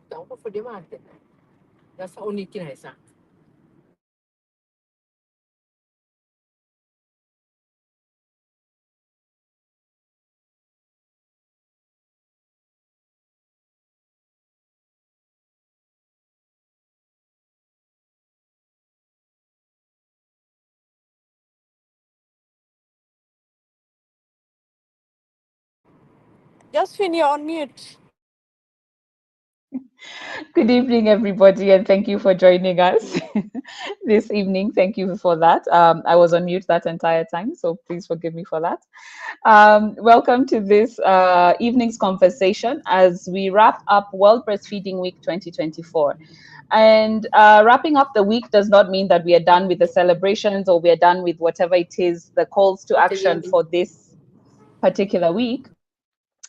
Tahu ko for dia mate. That's only kin haisa. Josephine, you're on mute. Good evening, everybody, and thank you for joining us this evening. Thank you for that. I was on mute that entire time, so please forgive me for that. Welcome to this evening's conversation as we wrap up World Breastfeeding Week 2024. And wrapping up the week does not mean that we are done with the celebrations or we are done with whatever it is, the calls to action for this particular week.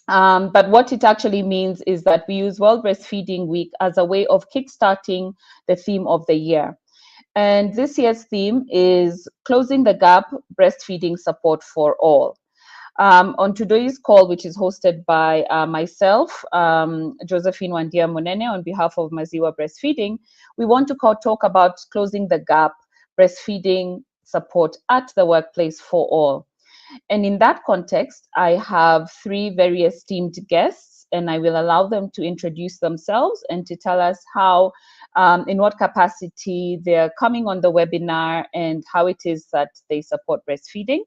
But what it actually means is that we use World Breastfeeding Week as a way of kickstarting the theme of the year. And this year's theme is Closing the Gap, Breastfeeding Support for All. On today's call, which is hosted by myself, Josephine Wandia Munene, on behalf of Maziwa Breastfeeding, we want to talk about closing the gap, breastfeeding support at the workplace for all. And in that context, I have three very esteemed guests, and I will allow them to introduce themselves and to tell us how, in what capacity they're coming on the webinar and how it is that they support breastfeeding.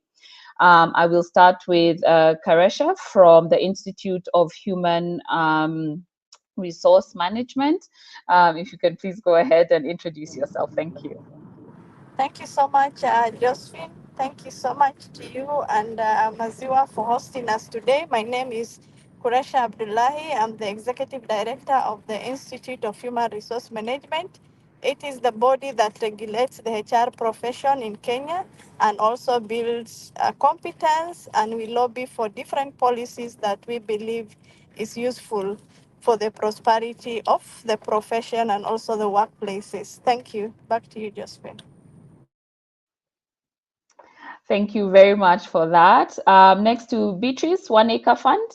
I will start with Karesha from the Institute of Human Resource Management. If you can please go ahead and introduce yourself. Thank you. Thank you so much, Josephine. Thank you so much to you and Maziwa for hosting us today. My name is Kuresha Abdullahi. I'm the Executive Director of the Institute of Human Resource Management. It is the body that regulates the HR profession in Kenya and also builds competence, and we lobby for different policies that we believe is useful for the prosperity of the profession and also the workplaces. Thank you. Back to you, Josephine. Thank you very much for that. Next to Beatrice, One Acre Fund.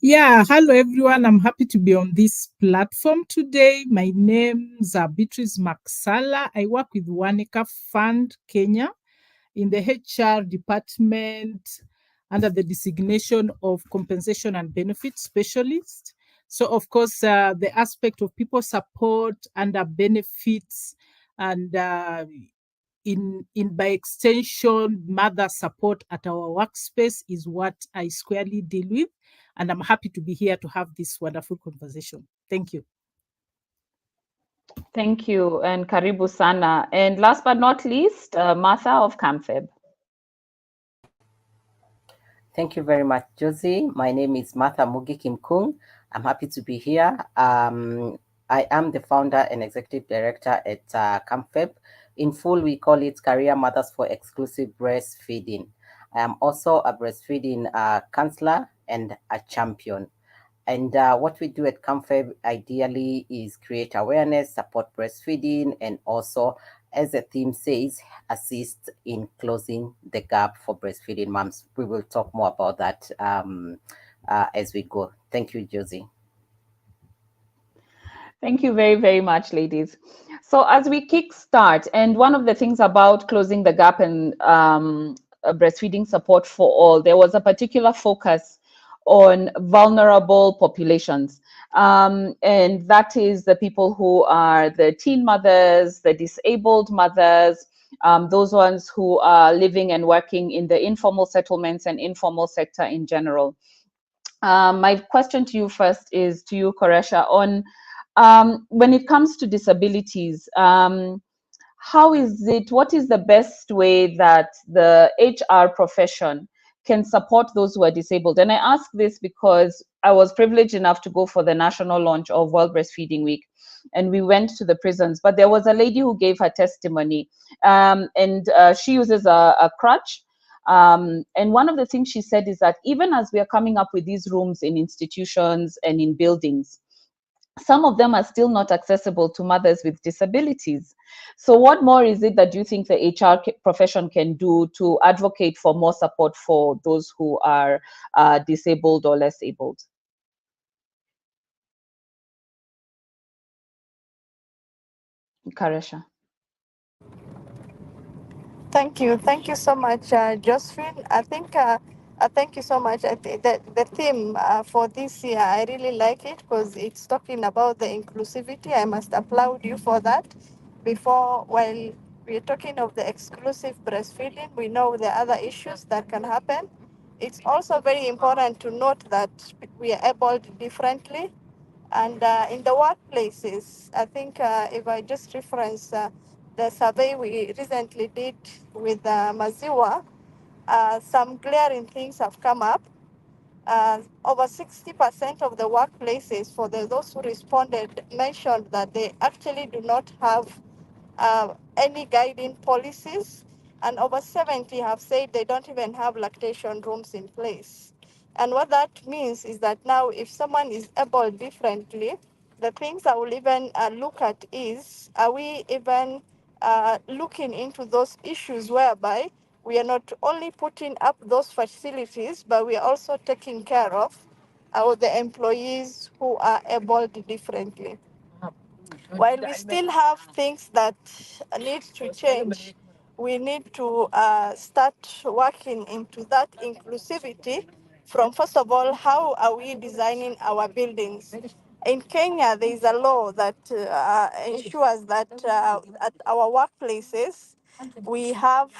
Yeah, hello everyone. I'm happy to be on this platform today. My name's Beatrice Maksala. I work with One Acre Fund Kenya in the HR department under the designation of compensation and benefits specialist. So, of course, the aspect of people support under benefits and in by extension mother support at our workspace is what I squarely deal with, and I'm happy to be here to have this wonderful conversation. Thank you. Thank you, and Karibu Sana. And last but not least, Martha of CamFab. Thank you very much, Josie. My name is Martha Mugi Kimkung. I'm happy to be here. I am the founder and executive director at CamFab. In full, we call it Career Mothers for Exclusive Breastfeeding. I am also a breastfeeding counselor and a champion. And what we do at CamFab ideally is create awareness, support breastfeeding, and also, as the theme says, assist in closing the gap for breastfeeding moms. We will talk more about that as we go. Thank you, Josie. Thank you very, very much, ladies. So as we kickstart, and one of the things about closing the gap and breastfeeding support for all, there was a particular focus on vulnerable populations. And that is the people who are the teen mothers, the disabled mothers, those ones who are living and working in the informal settlements and informal sector in general. My question to you first is to you, Koresha, on when it comes to disabilities, what is the best way that the HR profession can support those who are disabled? And I ask this because I was privileged enough to go for the national launch of World Breastfeeding Week, and we went to the prisons, but there was a lady who gave her testimony, and she uses a crutch. And one of the things she said is that even as we are coming up with these rooms in institutions and in buildings, some of them are still not accessible to mothers with disabilities. So what more is it that you think the HR profession can do to advocate for more support for those who are disabled or less abled? Karesha. Thank you so much, Josephine. Thank you so much. The theme for this year, I really like it because it's talking about the inclusivity. I must applaud you for that. Before, while we're talking of the exclusive breastfeeding, we know the other issues that can happen. It's also very important to note that we are able differently. And in the workplaces, I think if I just reference the survey we recently did with Maziwa, some glaring things have come up. Over 60% of the workplaces, for those who responded, mentioned that they actually do not have any guiding policies, and over 70 have said they don't even have lactation rooms in place. And what that means is that now, if someone is able differently, the things I will even look at is, are we even looking into those issues whereby we are not only putting up those facilities, but we are also taking care of the employees who are able differently. While we still have things that need to change, we need to start working into that inclusivity from, first of all, how are we designing our buildings? In Kenya, there is a law that ensures that at our workplaces, we have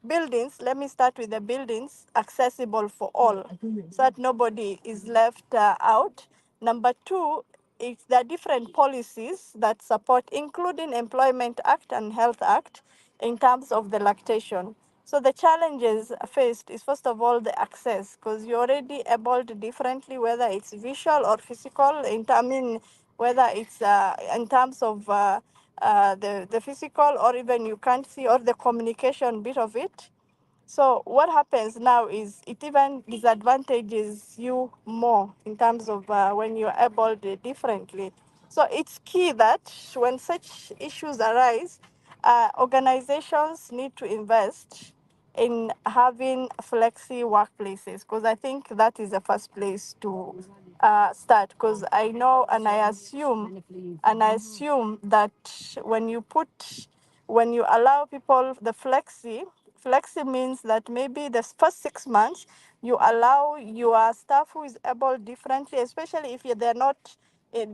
buildings. Let me start with the buildings accessible for all, so that nobody is left out. Number two, it's the different policies that support, including Employment Act and Health Act, in terms of the lactation. So the challenges faced is, first of all, the access, because you're already able to differently, whether it's visual or physical. I mean, whether it's in terms of the physical, or even you can't see, or the communication bit of it. So what happens now is it even disadvantages you more in terms of when you're able differently. So it's key that when such issues arise, organizations need to invest in having flexi workplaces, because I think that is the first place to start. Because I know and I assume that when when you allow people the flexi means that maybe the first 6 months you allow your staff who is able differently, especially if they're not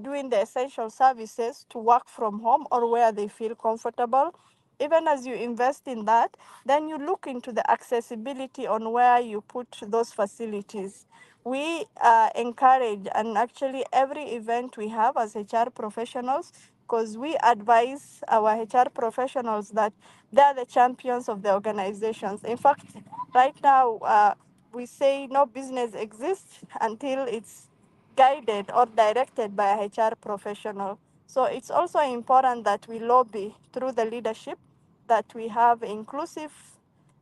doing the essential services, to work from home or where they feel comfortable. Even as you invest in that, then you look into the accessibility on where you put those facilities. We encourage, and actually every event we have as HR professionals, because we advise our HR professionals that they are the champions of the organizations. In fact, right now, we say no business exists until it's guided or directed by a HR professional. So it's also important that we lobby through the leadership that we have inclusive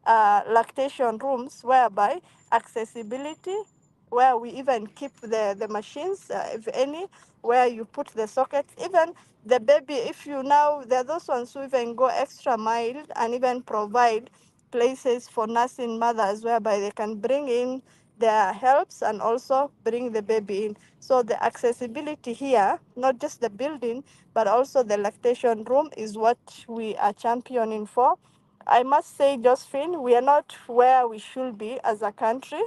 lactation rooms, whereby accessibility, where we even keep the machines, if any, where you put the sockets, even the baby, if you now, there are those ones who even go extra mile and even provide places for nursing mothers, whereby they can bring in their helps and also bring the baby in. So the accessibility here, not just the building, but also the lactation room, is what we are championing for. I must say, Josephine, we are not where we should be as a country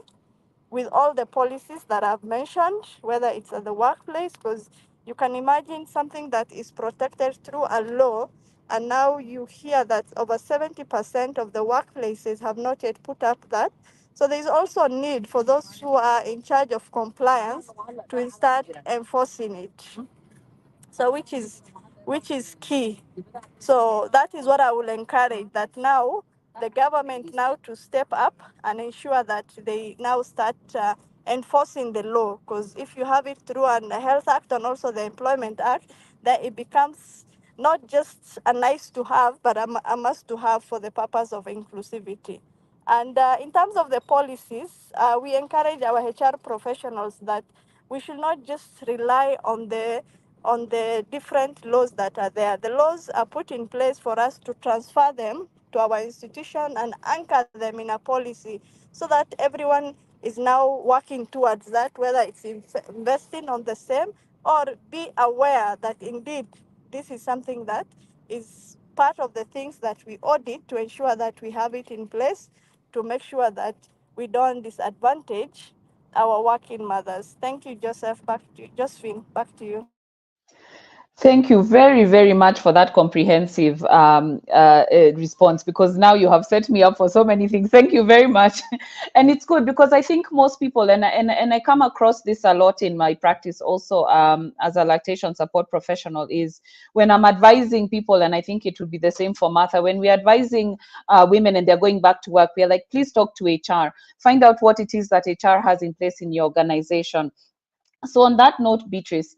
with all the policies that I've mentioned, whether it's at the workplace, because you can imagine something that is protected through a law, and now you hear that over 70% of the workplaces have not yet put up that. So there's also a need for those who are in charge of compliance to start enforcing it. So which is key. So that is what I will encourage, that now the government now to step up and ensure that they now start enforcing the law. Because if you have it through the Health Act and also the Employment Act, that it becomes not just a nice to have, but a must to have for the purpose of inclusivity. And in terms of the policies, we encourage our HR professionals that we should not just rely on the different laws that are there. The laws are put in place for us to transfer them to our institution and anchor them in a policy, so that everyone is now working towards that, whether it's investing on the same or be aware that indeed this is something that is part of the things that we audit to ensure that we have it in place to make sure that we don't disadvantage our working mothers. Thank you, Joseph. Back to you. Josephine, back to you. Thank you very, very much for that comprehensive response, because now you have set me up for so many things. Thank you very much. And it's good because I think most people, and I come across this a lot in my practice also as a lactation support professional, is when I'm advising people, and I think it would be the same for Martha, when we're advising women and they're going back to work, we're like, please talk to HR. Find out what it is that HR has in place in your organization. So on that note, Beatrice,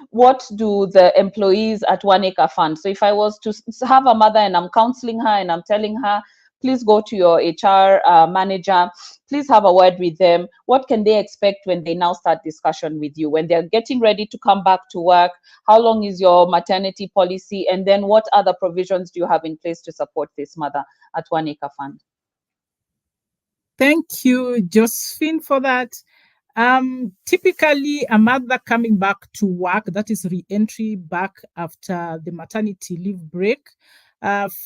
what do the employees at One Acre Fund? So if I was to have a mother and I'm counseling her and I'm telling her, please go to your HR manager, please have a word with them. What can they expect when they now start discussion with you? When they're getting ready to come back to work, how long is your maternity policy? And then what other provisions do you have in place to support this mother at One Acre Fund? Thank you, Josephine, for that. Typically, a mother coming back to work, that is re-entry back after the maternity leave break.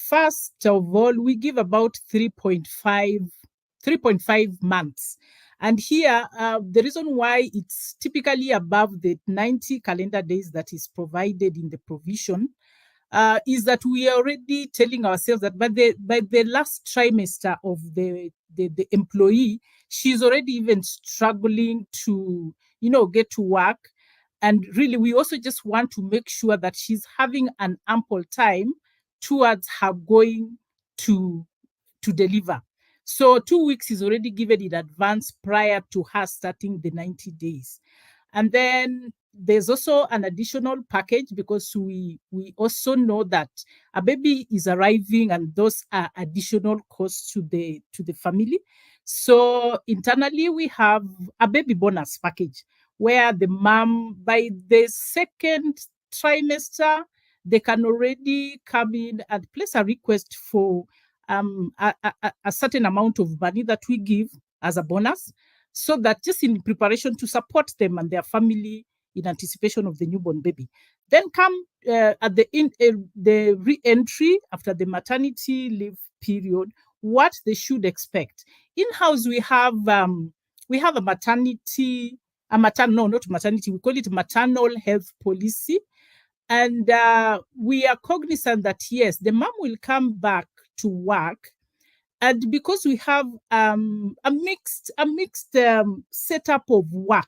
First of all, we give about 3.5 months. And here, the reason why it's typically above the 90 calendar days that is provided in the provision is that we are already telling ourselves that by the last trimester of the employee, she's already even struggling to, get to work. And really, we also just want to make sure that she's having an ample time towards her going to deliver. So 2 weeks is already given in advance prior to her starting the 90 days. And then there's also an additional package because we also know that a baby is arriving and those are additional costs to the family. So internally we have a baby bonus package where the mom, by the second trimester, they can already come in and place a request for a certain amount of money that we give as a bonus, so that just in preparation to support them and their family in anticipation of the newborn baby. Then come at the re-entry after the maternity leave period, what they should expect. In-house, we have a maternity, not maternity, we call it maternal health policy. And we are cognizant that, yes, the mom will come back to work. And because we have a mixed setup of work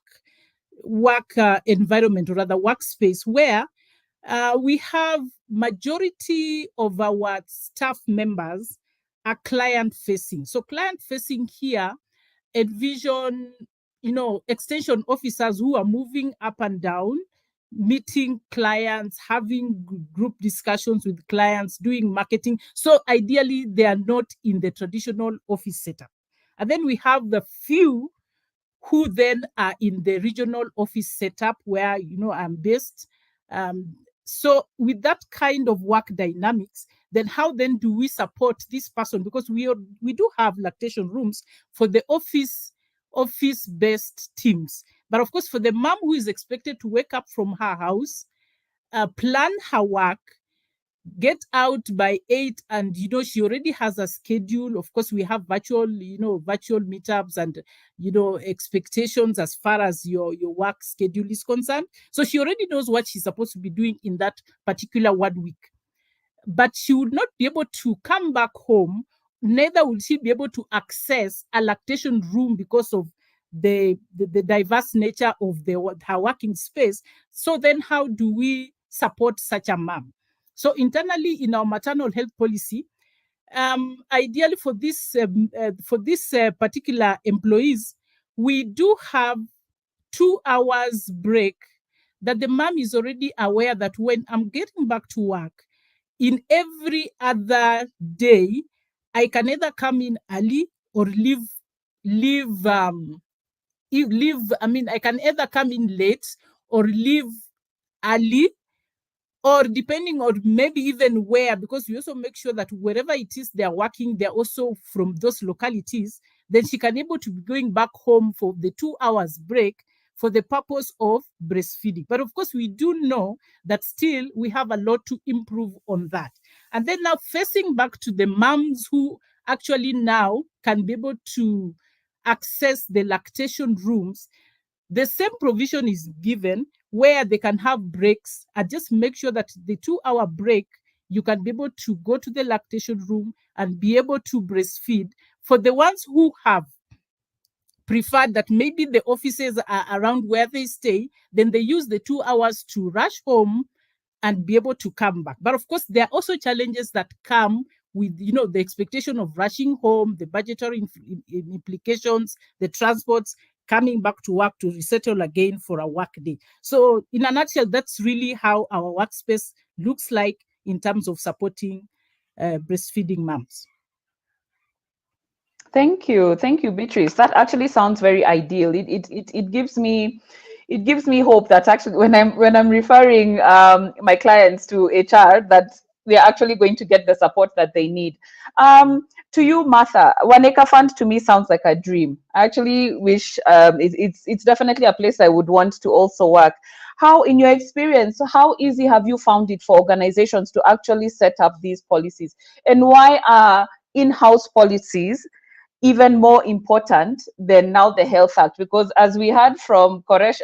environment, or rather workspace, where we have majority of our staff members are client facing. So client facing here envision, extension officers who are moving up and down, meeting clients, having group discussions with clients, doing marketing. So ideally, they are not in the traditional office setup. And then we have the few who then are in the regional office setup where, I'm based. So with that kind of work dynamics, then how then do we support this person? Because we do have lactation rooms for the office-based teams. But of course, for the mom who is expected to wake up from her house, plan her work, get out by 8, and she already has a schedule. Of course, we have virtual meetups and expectations as far as your work schedule is concerned. So she already knows what she's supposed to be doing in that particular 1 week. But she would not be able to come back home, neither will she be able to access a lactation room because of the diverse nature of her working space. So then how do we support such a mom? So internally in our maternal health policy, ideally for this particular employees, we do have 2 hours break that the mom is already aware that when I'm getting back to work, in every other day, I can either come in early or leave. I can either come in late or leave early, or depending on maybe even where, because we also make sure that wherever it is they're working, they're also from those localities. Then she can able to be going back home for the 2 hours break for the purpose of breastfeeding. But of course, we do know that still we have a lot to improve on that. And then now facing back to the moms who actually now can be able to access the lactation rooms, the same provision is given where they can have breaks, and just make sure that the 2-hour break, you can be able to go to the lactation room and be able to breastfeed. For the ones who have preferred that maybe the offices are around where they stay, then they use the 2 hours to rush home and be able to come back. But of course, there are also challenges that come with, the expectation of rushing home, the budgetary implications, the transports, coming back to work to resettle again for a work day. So in a nutshell, that's really how our workspace looks like in terms of supporting breastfeeding moms. Thank you, Beatrice. That actually sounds very ideal. It gives me hope that actually when I'm referring my clients to HR, that they're actually going to get the support that they need. To you, Martha, Waneka Fund to me sounds like a dream. I actually wish it's definitely a place I would want to also work. How, in your experience, how easy have you found it for organizations to actually set up these policies, and why are in-house policies even more important than now the Health Act? Because as we heard from Koresha,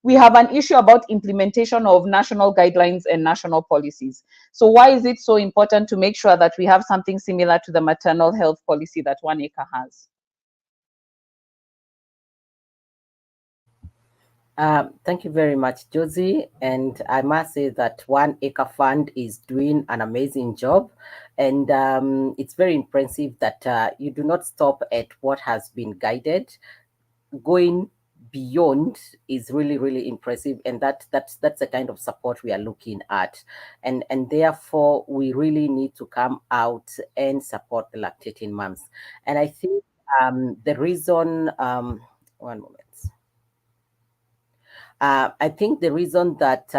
we have an issue about implementation of national guidelines and national policies. So why is it so important to make sure that we have something similar to the maternal health policy that One Acre has? Thank you very much, Josie. And I must say that One Acre Fund is doing an amazing job. And it's very impressive that you do not stop at what has been guided. Going beyond is really, really impressive. And that's the kind of support we are looking at. And therefore, we really need to come out and support the lactating moms. And I think the reason, one moment. I think the reason that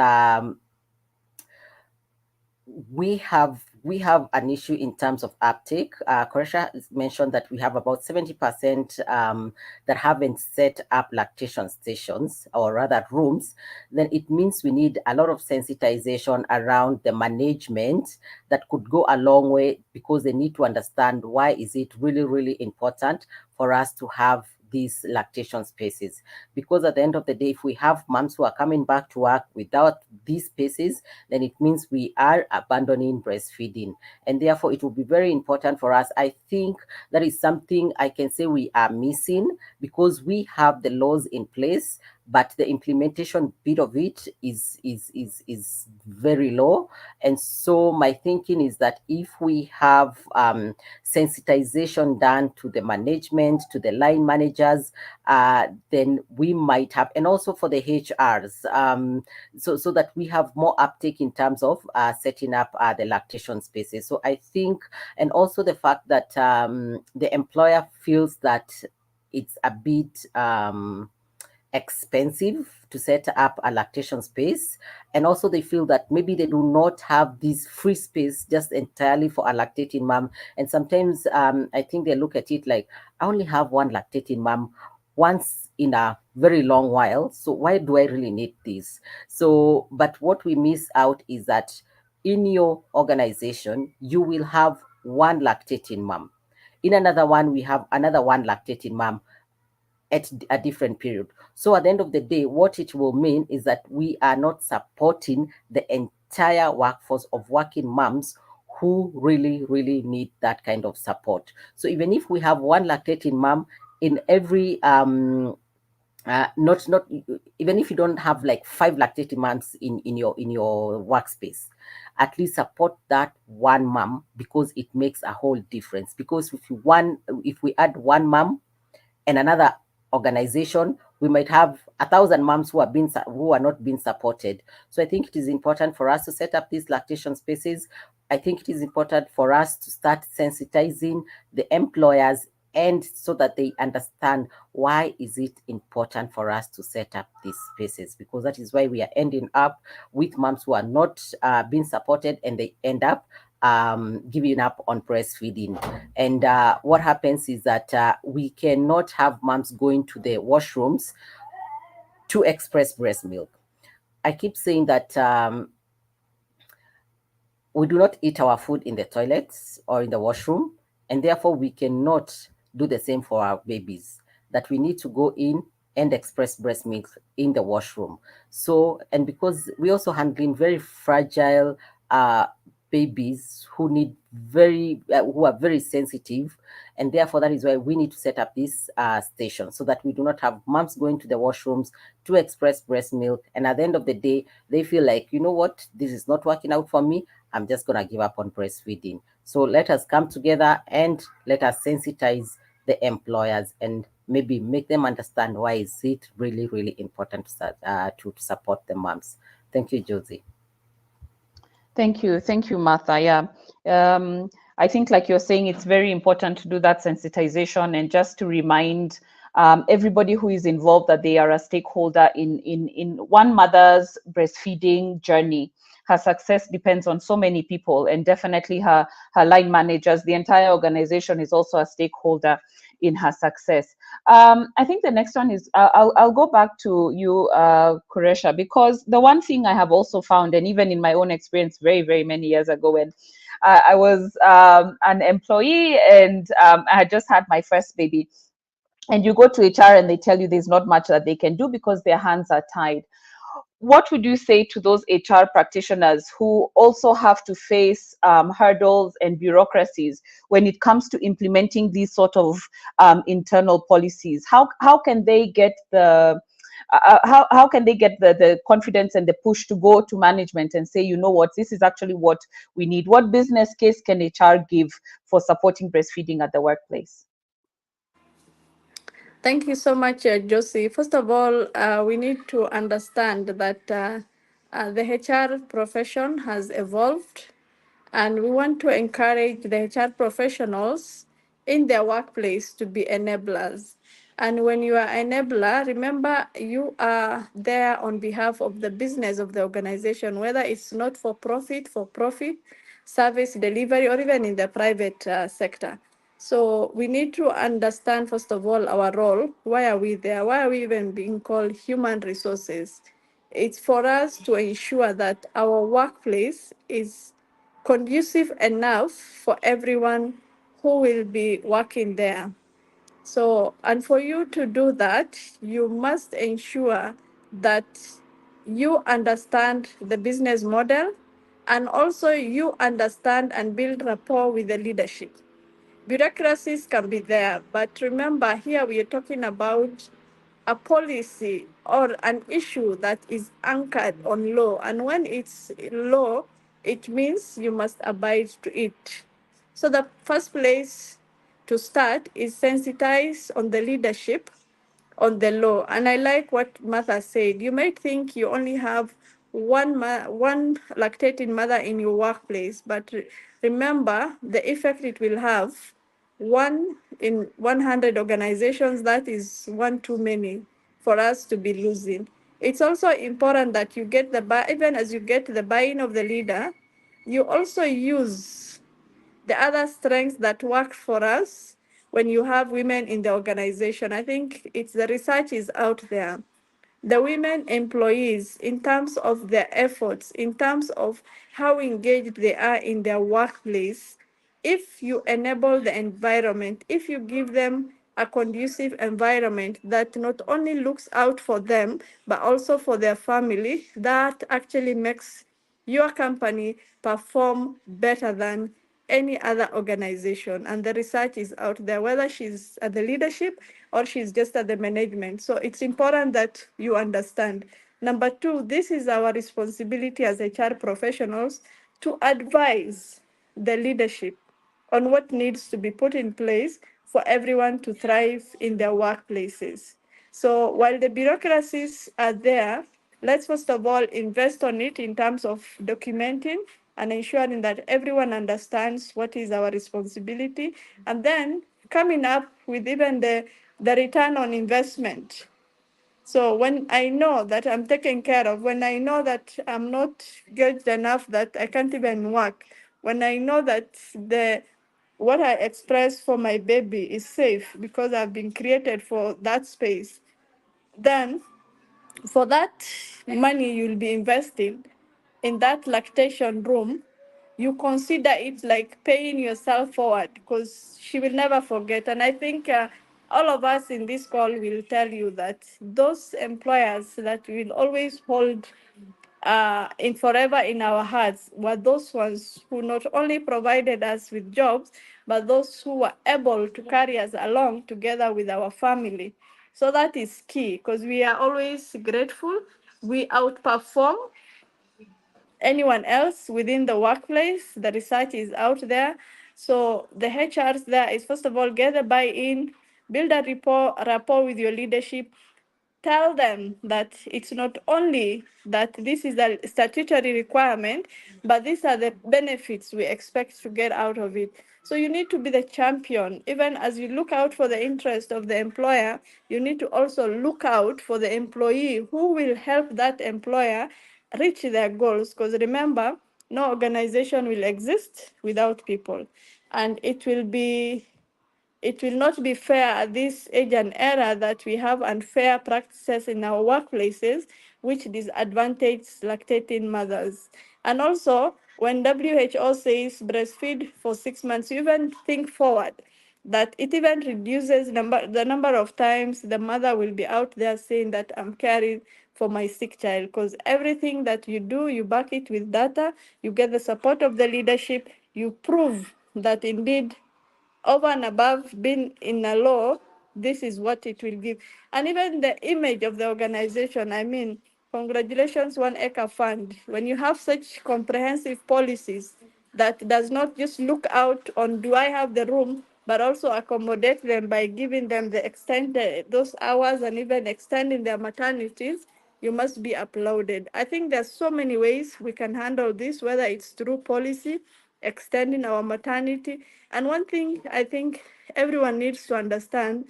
we have an issue in terms of uptake. Koresha mentioned that we have about 70% that haven't set up lactation stations, or rather rooms. Then it means we need a lot of sensitization around the management that could go a long way, because they need to understand why is it really, really important for us to have these lactation spaces. Because at the end of the day, if we have moms who are coming back to work without these spaces, then it means we are abandoning breastfeeding. And therefore, it will be very important for us. I think that is something I can say we are missing, because we have the laws in place, but the implementation bit of it is very low. And so my thinking is that if we have sensitization done to the management, to the line managers, then we might have, and also for the HRs, so that we have more uptake in terms of setting up the lactation spaces. So I think, and also the fact that the employer feels that it's a bit expensive to set up a lactation space, and also they feel that maybe they do not have this free space just entirely for a lactating mom. And sometimes I think they look at it like, I only have one lactating mom once in a very long while, so why do I really need this? So, but what we miss out is that in your organization you will have one lactating mom, in another one we have another one lactating mom at a different period. So at the end of the day, what it will mean is that we are not supporting the entire workforce of working moms who really, really need that kind of support. So even if we have one lactating mom in every not even if you don't have like 5 lactating moms in your workspace, at least support that one mom, because it makes a whole difference. Because if we add one mom and another organization, we might have 1,000 moms who are not being supported. So I think it is important for us to set up these lactation spaces. I think it is important for us to start sensitizing the employers, and so that they understand why is it important for us to set up these spaces, because that is why we are ending up with moms who are not being supported, and they end up giving up on breastfeeding. And what happens is that we cannot have moms going to the washrooms to express breast milk. I keep saying that we do not eat our food in the toilets or in the washroom, and therefore we cannot do the same for our babies, that we need to go in and express breast milk in the washroom. So, and because we also handling very fragile babies who need who are very sensitive, and therefore that is why we need to set up this station, so that we do not have moms going to the washrooms to express breast milk, and at the end of the day they feel like, you know what, this is not working out for me, I'm just going to give up on breastfeeding. So let us come together and let us sensitize the employers and maybe make them understand why is it really, really important to support the moms. Thank you, Josie. Thank you, Martha. Yeah, I think, like you're saying, it's very important to do that sensitization and just to remind everybody who is involved that they are a stakeholder in one mother's breastfeeding journey. Her success depends on so many people, and definitely her line managers. The entire organization is also a stakeholder in her success. I think the next one is I'll go back to you, Kuresha, because the one thing I have also found, and even in my own experience, very many years ago when I was an employee and I had just had my first baby, and you go to HR and they tell you there's not much that they can do because their hands are tied. What would you say to those HR practitioners who also have to face hurdles and bureaucracies when it comes to implementing these sort of internal policies? How can they get how can they get the confidence and the push to go to management and say, you know what, this is actually what we need? What business case can HR give for supporting breastfeeding at the workplace? Thank you so much, Josie. First of all, we need to understand that the HR profession has evolved, and we want to encourage the HR professionals in their workplace to be enablers. And when you are enabler, remember you are there on behalf of the business of the organization, whether it's not for profit, service delivery, or even in the private sector. So we need to understand, first of all, our role. Why are we there? Why are we even being called human resources? It's for us to ensure that our workplace is conducive enough for everyone who will be working there. So, and for you to do that, you must ensure that you understand the business model, and also you understand and build rapport with the leadership. Bureaucracies can be there, but remember, here we are talking about a policy or an issue that is anchored on law. And when it's law, it means you must abide to it. So the first place to start is sensitize on the leadership on the law. And I like what Martha said. You might think you only have one lactating mother in your workplace, but remember the effect it will have. One in 100 organizations, that is one too many for us to be losing. It's also important that you get even as you get the buy-in of the leader, you also use the other strengths that work for us when you have women in the organization. I think it's the research is out there. The women employees, in terms of their efforts, in terms of how engaged they are in their workplace, if you enable the environment, if you give them a conducive environment that not only looks out for them, but also for their family, that actually makes your company perform better than any other organization. And the research is out there, whether she's at the leadership or she's just at the management. So it's important that you understand. Number two, this is our responsibility as HR professionals to advise the leadership on what needs to be put in place for everyone to thrive in their workplaces. So while the bureaucracies are there, let's first of all invest on it in terms of documenting and ensuring that everyone understands what is our responsibility, and then coming up with even the return on investment. So when I know that I'm taken care of, when I know that I'm not good enough that I can't even work, when I know that what I express for my baby is safe because I've been created for that space, then for that money you'll be investing in that lactation room, you consider it like paying yourself forward because she will never forget. And I think all of us in this call will tell you that those employers that will always hold in forever in our hearts were those ones who not only provided us with jobs, but those who were able to carry us along together with our family. So that is key because we are always grateful. We outperform anyone else within the workplace. The research is out there. So the HRs there is first of all get a buy-in, build a rapport with your leadership, tell them that it's not only that this is a statutory requirement, but these are the benefits we expect to get out of it. So you need to be the champion. Even as you look out for the interest of the employer, you need to also look out for the employee who will help that employer reach their goals. Because remember, no organization will exist without people. And it will not be fair at this age and era that we have unfair practices in our workplaces, which disadvantage lactating mothers. And also, when WHO says breastfeed for 6 months, you even think forward that it even reduces the number of times the mother will be out there saying that I'm caring for my sick child, because everything that you do, you back it with data, you get the support of the leadership, you prove that indeed over and above being in a law, this is what it will give. And even the image of the organization, I mean, congratulations, One Acre Fund. When you have such comprehensive policies that does not just look out on do I have the room, but also accommodate them by giving them the extended those hours and even extending their maternities, you must be applauded. I think there's so many ways we can handle this, whether it's through policy, extending our maternity. And one thing I think everyone needs to understand,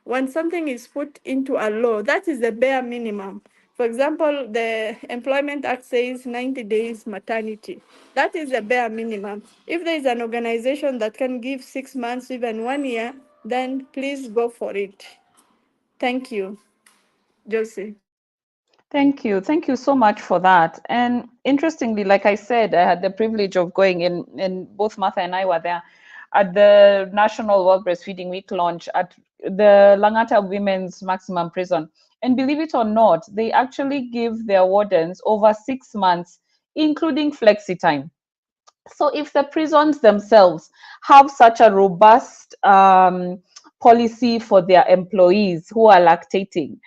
when something is put into a law, that is the bare minimum. For example, the Employment Act says 90 days maternity. That is the bare minimum. If there is an organization that can give 6 months, even 1 year, then please go for it. Thank you, Josie. Thank you. Thank you so much for that. And interestingly, like I said, I had the privilege of going in, and both Martha and I were there at the National World Breastfeeding Week launch at the Langata Women's Maximum Prison. And believe it or not, they actually give their wardens over 6 months, including flexi time. So if the prisons themselves have such a robust policy for their employees who are lactating,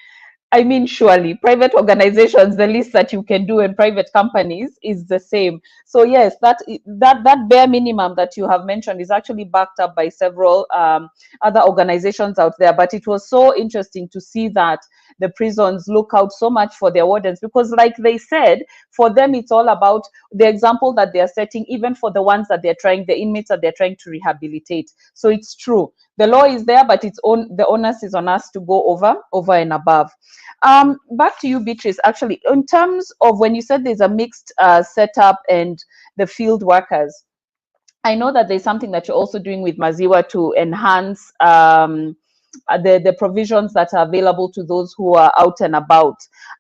I mean, surely private organizations, the least that you can do in private companies is the same. So yes, that bare minimum that you have mentioned is actually backed up by several other organizations out there. But it was so interesting to see that the prisons look out so much for their wardens, because like they said, for them it's all about the example that they're setting, even for the ones that the inmates that they're trying to rehabilitate. So it's true, the law is there, but the onus is on us to go over and above. Back to you, Beatrice. Actually, in terms of when you said there's a mixed setup and the field workers, I know that there's something that you're also doing with Maziwa to enhance the provisions that are available to those who are out and about.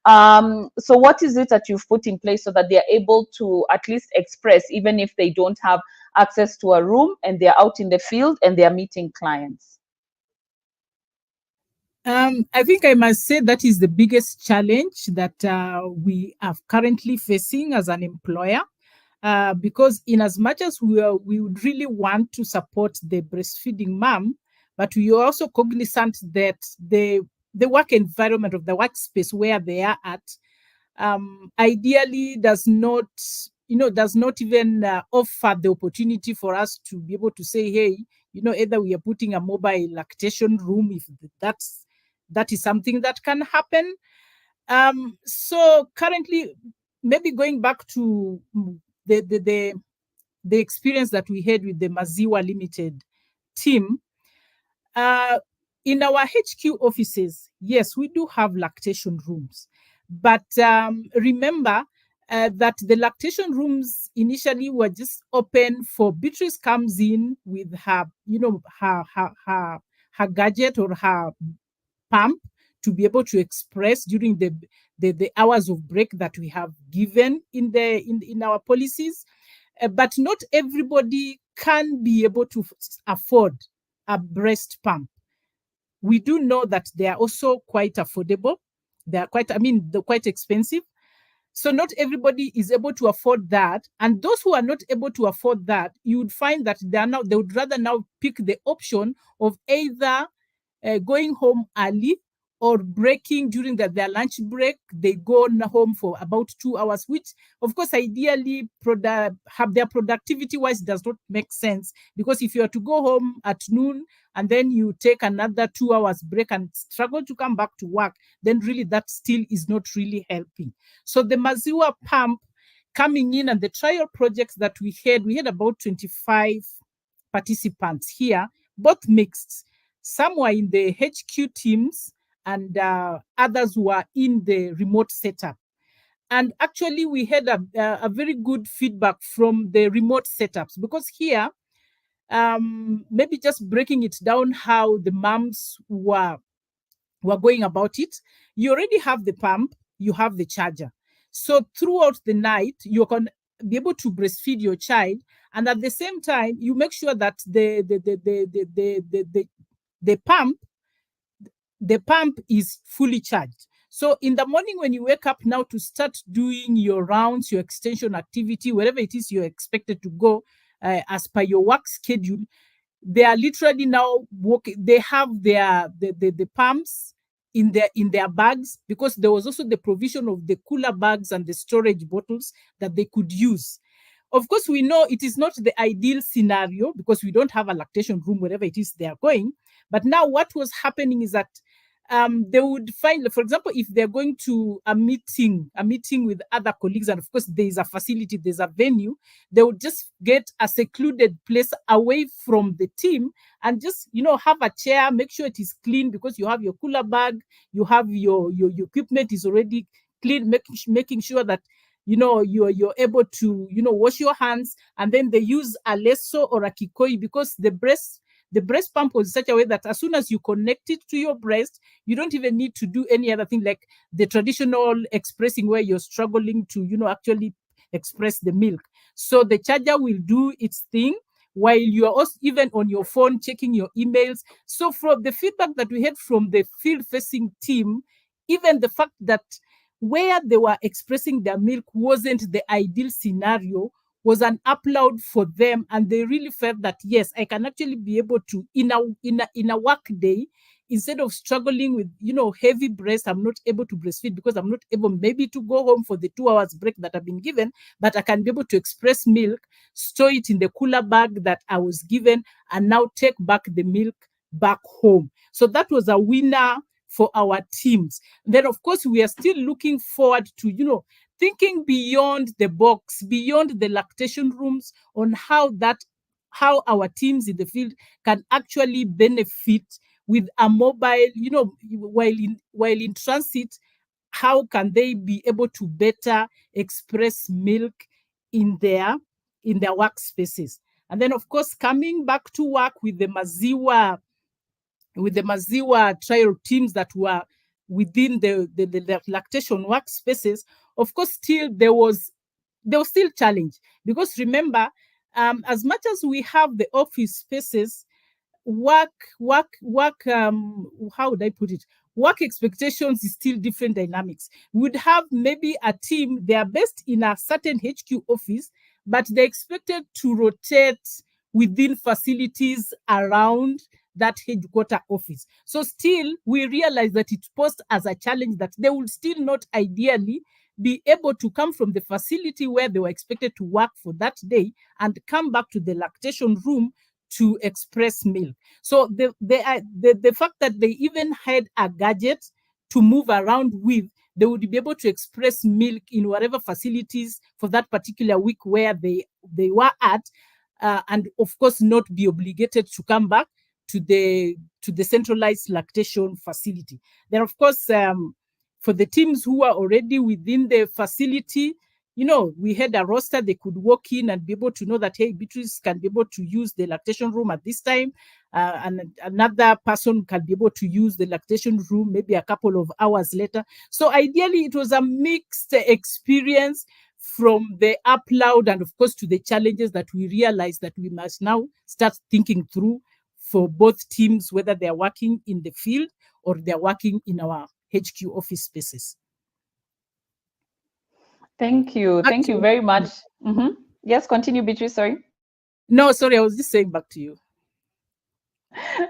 So what is it that you've put in place so that they're able to at least express, even if they don't have access to a room and they're out in the field and they're meeting clients? I think I must say that is the biggest challenge that we are currently facing as an employer. Because in as much as we would really want to support the breastfeeding mom, but we are also cognizant that the work environment of the workspace where they are at ideally does not even offer the opportunity for us to be able to say, hey, either we are putting a mobile lactation room, if that is something that can happen. So currently, maybe going back to the experience that we had with the Maziwa Limited team, in our HQ offices, yes, we do have lactation rooms. But remember, that the lactation rooms initially were just open for Beatrice comes in with her, her gadget or her pump to be able to express during the hours of break that we have given in our policies. But not everybody can be able to afford a breast pump. We do know that they are also quite affordable. They're quite expensive. So not everybody is able to afford that. And those who are not able to afford that, you would find that they would rather now pick the option of either going home early or breaking during their lunch break. They go home for about 2 hours, which of course ideally have their productivity wise does not make sense, because if you are to go home at noon and then you take another 2 hours break and struggle to come back to work, then really that still is not really helping. So the Maziwa pump coming in and the trial projects that we had about 25 participants here, both mixed. Some were in the HQ teams and others were in the remote setup. And actually, we had a very good feedback from the remote setups, because here, maybe just breaking it down how the moms were going about it. You already have the pump, you have the charger. So throughout the night, you can be able to breastfeed your child, and at the same time, you make sure that the pump is fully charged. So in the morning when you wake up now to start doing your rounds, your extension activity, wherever it is you're expected to go as per your work schedule, they are literally now working. They have the pumps in their bags, because there was also the provision of the cooler bags and the storage bottles that they could use. Of course, we know it is not the ideal scenario because we don't have a lactation room wherever it is they are going. But now what was happening is that they would find, for example, if they're going to a meeting with other colleagues, and of course there is a facility, there's a venue, they would just get a secluded place away from the team and just, have a chair, make sure it is clean, because you have your cooler bag, you have your equipment is already clean, making sure that you're able to wash your hands. And then they use a lesso or a kikoi, because the breast pump was in such a way that as soon as you connect it to your breast, you don't even need to do any other thing like the traditional expressing where you're struggling to actually express the milk. So the charger will do its thing while you are also even on your phone checking your emails. So from the feedback that we had from the field facing team, even the fact that where they were expressing their milk wasn't the ideal scenario was an upload for them, and they really felt that yes, I can actually be able to in a work day, instead of struggling with heavy breast, I'm not able to breastfeed because I'm not able maybe to go home for the 2 hours break that I've been given, but I can be able to express milk, store it in the cooler bag that I was given, and now take back the milk back home. So that was a winner for our teams. Then of course we are still looking forward to thinking beyond the box, beyond the lactation rooms, on how our teams in the field can actually benefit with a mobile, while in transit, how can they be able to better express milk in their workspaces. And then of course coming back to work with the Maziwa trial teams that were within the lactation workspaces, of course, still there was still challenge, because remember, as much as we have the office spaces, work how would I put it? Work expectations is still different dynamics. We would have maybe a team, they are based in a certain HQ office, but they're expected to rotate within facilities around that headquarter office. So still, we realize that it posed as a challenge that they will still not ideally be able to come from the facility where they were expected to work for that day and come back to the lactation room to express milk. So the fact that they even had a gadget to move around with, they would be able to express milk in whatever facilities for that particular week where they were at, and of course not be obligated to come back to the centralized lactation facility. Then of course, for the teams who are already within the facility, we had a roster. They could walk in and be able to know that, hey, Beatrice can be able to use the lactation room at this time. And another person can be able to use the lactation room maybe a couple of hours later. So ideally, it was a mixed experience from the up loud and, of course, to the challenges that we realized that we must now start thinking through for both teams, whether they're working in the field or they're working in our HQ office spaces. Thank you. Thank you very much. Yes, continue, Beatrice. Sorry. No, sorry, I was just saying back to you.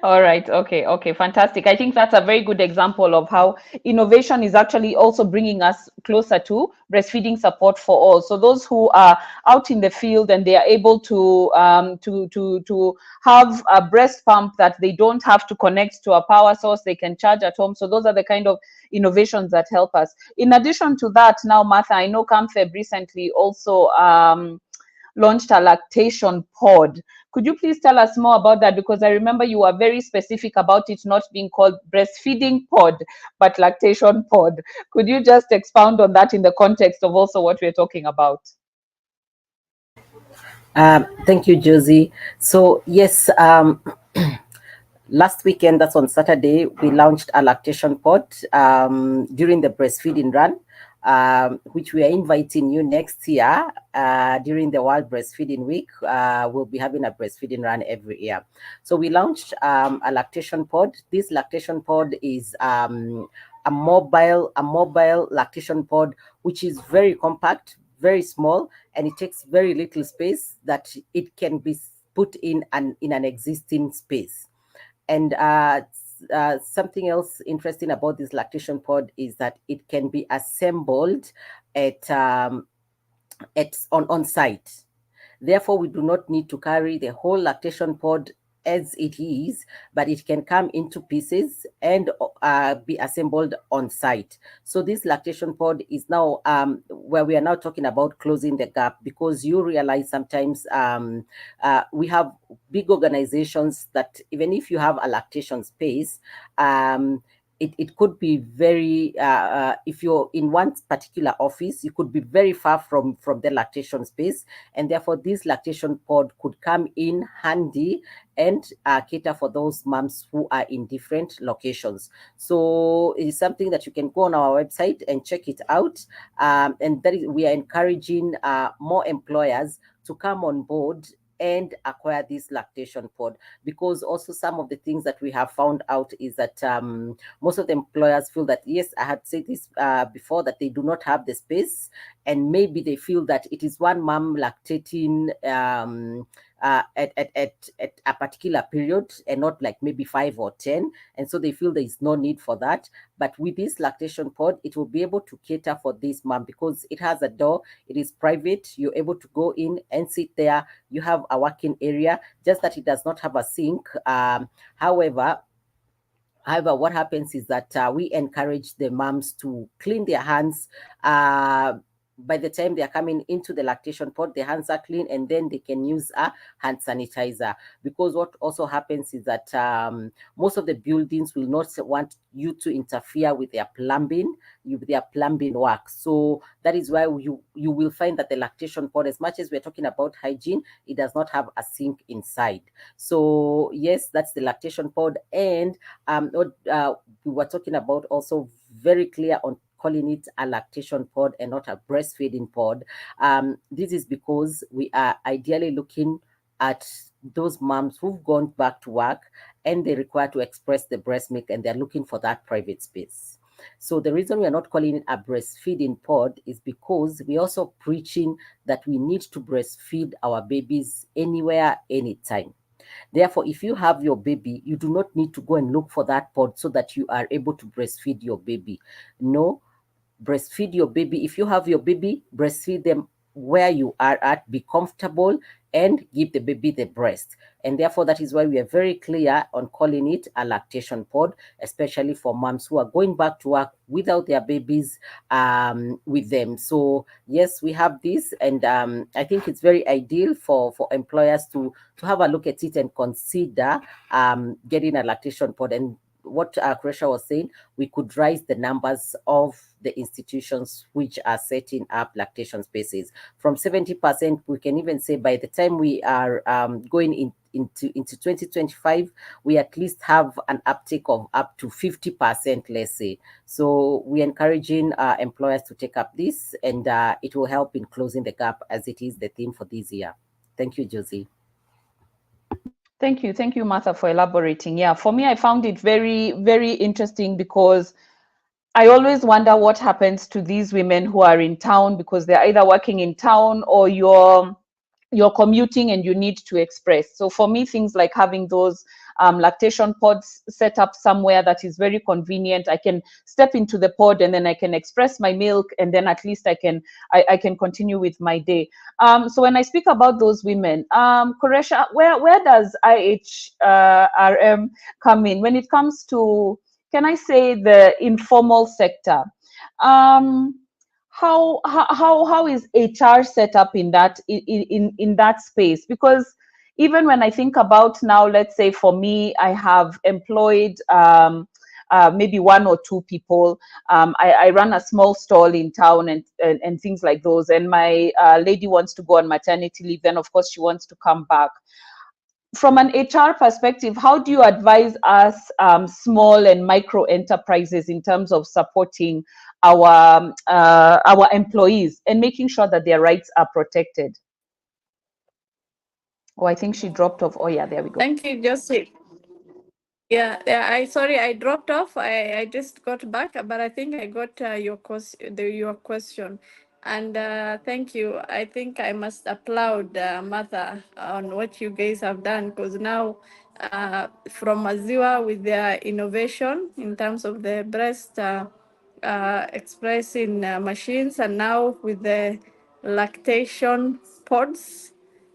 All right. Okay. Fantastic. I think that's a very good example of how innovation is actually also bringing us closer to breastfeeding support for all. So those who are out in the field and they are able to have a breast pump that they don't have to connect to a power source, they can charge at home. So those are the kind of innovations that help us. In addition to that, now, Martha, I know CAMFEB recently also launched a lactation pod. Could you please tell us more about that? Because I remember you were very specific about it not being called breastfeeding pod, but lactation pod. Could you just expound on that in the context of also what we're talking about? Thank you, Josie. So yes, last weekend, that's on Saturday, we launched a lactation pod during the breastfeeding run, which we are inviting you next year during the World Breastfeeding Week. We'll be having a breastfeeding run every year. So we launched a lactation pod. This lactation pod is a mobile lactation pod, which is very compact, very small, and it takes very little space that it can be put in an existing space. And something else interesting about this lactation pod is that it can be assembled on site. Therefore, we do not need to carry the whole lactation pod as it is, but it can come into pieces and be assembled on site. So this lactation pod is now where we are now talking about closing the gap, because you realize sometimes we have big organizations that even if you have a lactation space, it could be very if you're in one particular office, you could be very far from the lactation space, and therefore this lactation pod could come in handy and cater for those moms who are in different locations. So it is something that you can go on our website and check it out, and that is, we are encouraging more employers to come on board and acquire this lactation pod, because also some of the things that we have found out is that most of the employers feel that, yes, I had said this before, that they do not have the space, and maybe they feel that it is one mom lactating at a particular period and not like maybe 5 or 10, and so they feel there is no need for that. But with this lactation pod, it will be able to cater for this mom, because it has a door, it is private, you're able to go in and sit there, you have a working area, just that it does not have a sink. However, what happens is that we encourage the moms to clean their hands. By the time they are coming into the lactation pod, their hands are clean, and then they can use a hand sanitizer. Because what also happens is that most of the buildings will not want you to interfere with their plumbing work. So that is why you will find that the lactation pod, as much as we're talking about hygiene, it does not have a sink inside. So yes, that's the lactation pod. And we were talking about also very clear on calling it a lactation pod and not a breastfeeding pod. This is because we are ideally looking at those moms who've gone back to work and they require to express the breast milk, and they're looking for that private space. So the reason we are not calling it a breastfeeding pod is because we're also preaching that we need to breastfeed our babies anywhere, anytime. Therefore, if you have your baby, you do not need to go and look for that pod so that you are able to breastfeed your baby. No, breastfeed your baby. If you have your baby, breastfeed them where you are at, be comfortable, and give the baby the breast. And therefore, that is why we are very clear on calling it a lactation pod, especially for moms who are going back to work without their babies with them. So yes, we have this, and I think it's very ideal for employers to have a look at it and consider getting a lactation pod. And what Croatia was saying, we could rise the numbers of the institutions which are setting up lactation spaces from 70%. We can even say by the time we are going into 2025, we at least have an uptake of up to 50%, let's say. So we're encouraging employers to take up this, and it will help in closing the gap, as it is the theme for this year. Thank you, Josie. Thank you, Martha, for elaborating. Yeah, for me, I found it very, very interesting because I always wonder what happens to these women who are in town because they're either working in town or you're commuting and you need to express. So for me, things like having those lactation pods set up somewhere that is very convenient. I can step into the pod and then I can express my milk, and then at least I can continue with my day. So when I speak about those women, Koresha, where does IHRM come in when it comes to, can I say, the informal sector? Um, how is HR set up in that space? Because even when I think about now, let's say for me, I have employed maybe one or two people. I run a small stall in town and things like those. And my lady wants to go on maternity leave. Then of course she wants to come back. From an HR perspective, how do you advise us small and micro enterprises in terms of supporting our employees and making sure that their rights are protected? Oh, I think she dropped off. Oh yeah, there we go. Thank you, Josie. Yeah. I sorry, I dropped off. I just got back, but I think I got your question, and thank you. I think I must applaud Martha on what you guys have done, because now, from Maziwa with their innovation in terms of the breast expressing machines, and now with the lactation pods,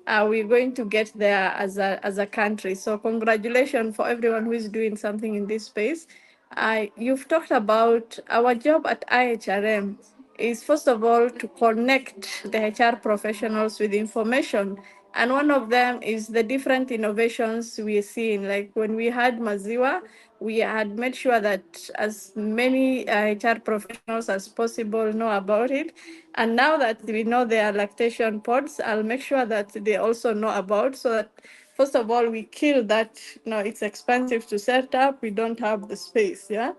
we're going to get there as a country. So congratulations for everyone who is doing something in this space. You've talked about our job at IHRM is first of all to connect the HR professionals with information. And one of them is the different innovations we're seeing. Like when we had Maziwa, we had made sure that as many HR professionals as possible know about it. And now that we know there are lactation pods, I'll make sure that they also know about, so that first of all, we kill that, it's expensive to set up, we don't have the space, yeah?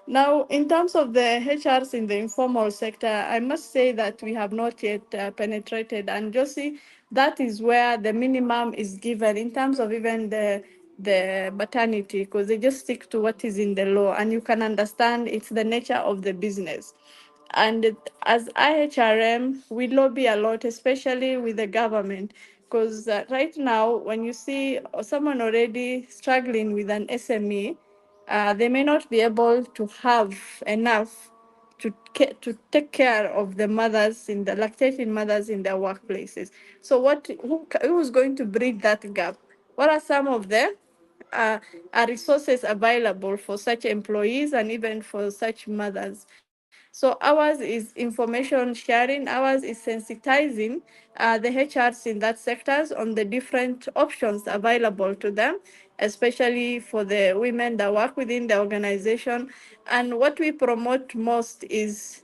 Now, in terms of the HRs in the informal sector, I must say that we have not yet penetrated. And Josie, that is where the minimum is given in terms of even the maternity, because they just stick to what is in the law, and you can understand it's the nature of the business. And as IHRM, we lobby a lot, especially with the government, because right now, when you see someone already struggling with an SME, they may not be able to have enough to take care of the mothers in the lactating mothers in their workplaces. So who's going to bridge that gap? What are some of the are resources available for such employees and even for such mothers? So ours is information sharing, ours is sensitizing the HRs in that sectors on the different options available to them, especially for the women that work within the organization. And what we promote most is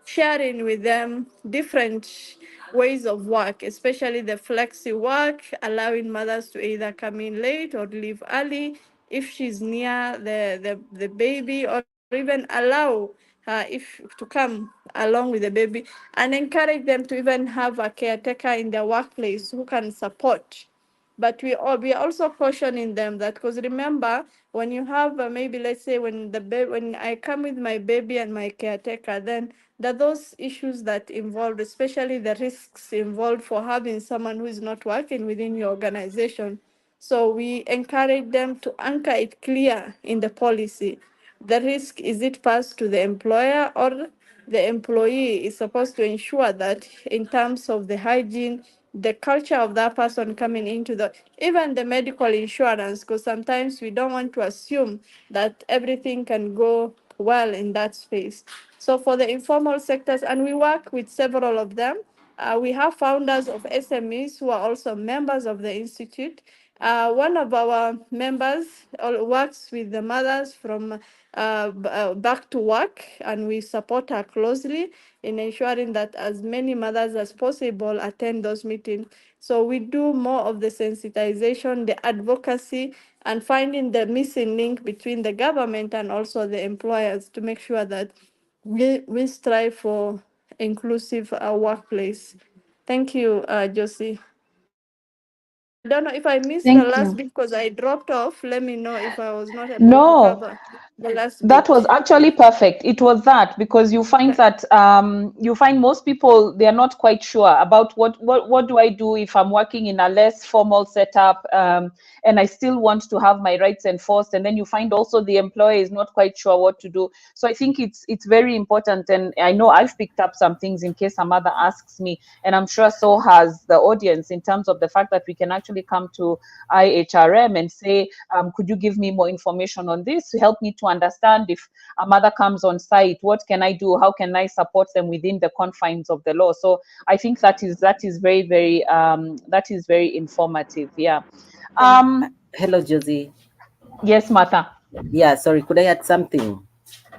sharing with them different ways of work, especially the flexi work, allowing mothers to either come in late or leave early if she's near the baby, or even allow if to come along with the baby, and encourage them to even have a caretaker in their workplace who can support. But we are also cautioning them that, because remember, when you have maybe, let's say, when I come with my baby and my caretaker, then there are those issues that involved, especially the risks involved for having someone who is not working within your organization. So we encourage them to anchor it clear in the policy. The risk, is it passed to the employer, or the employee is supposed to ensure that in terms of the hygiene, the culture of that person coming into even the medical insurance, because sometimes we don't want to assume that everything can go well in that space. So for the informal sectors, and we work with several of them, we have founders of SMEs who are also members of the institute, One of our members works with the mothers from back to work, and we support her closely in ensuring that as many mothers as possible attend those meetings. So we do more of the sensitization, the advocacy, and finding the missing link between the government and also the employers to make sure that we strive for inclusive workplace. Thank you, Josie. I don't know if I missed the Thank last you. bit because I dropped off. Let me know if I was not able to No, cover the last that was bit. actually perfect. It was that because you find that you find most people they are not quite sure about what do I do if I'm working in a less formal setup, and I still want to have my rights enforced, and then you find also the employer is not quite sure what to do. So I think it's very important, and I know I've picked up some things in case a mother asks me, and I'm sure so has the audience, in terms of the fact that we can actually come to IHRM and say, could you give me more information on this to help me to understand if a mother comes on site, what can I do? How can I support them within the confines of the law? So I think that is very informative. Yeah. Um, Um, Hello, Josie. yes, Martha. Yeah, sorry, could I add something?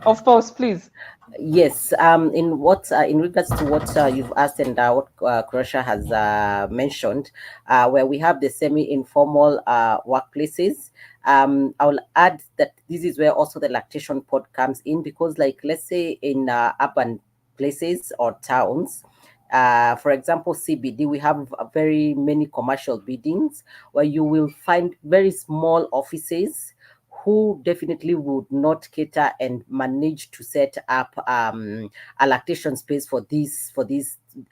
Of course, please. Yes, in regards to what you've asked and what Croatia has mentioned, where we have the semi-informal workplaces, I'll add that this is where also the lactation pod comes in, because, like, let's say in urban places or towns, for example, CBD, we have very many commercial buildings where you will find very small offices who definitely would not cater and manage to set up a lactation space for this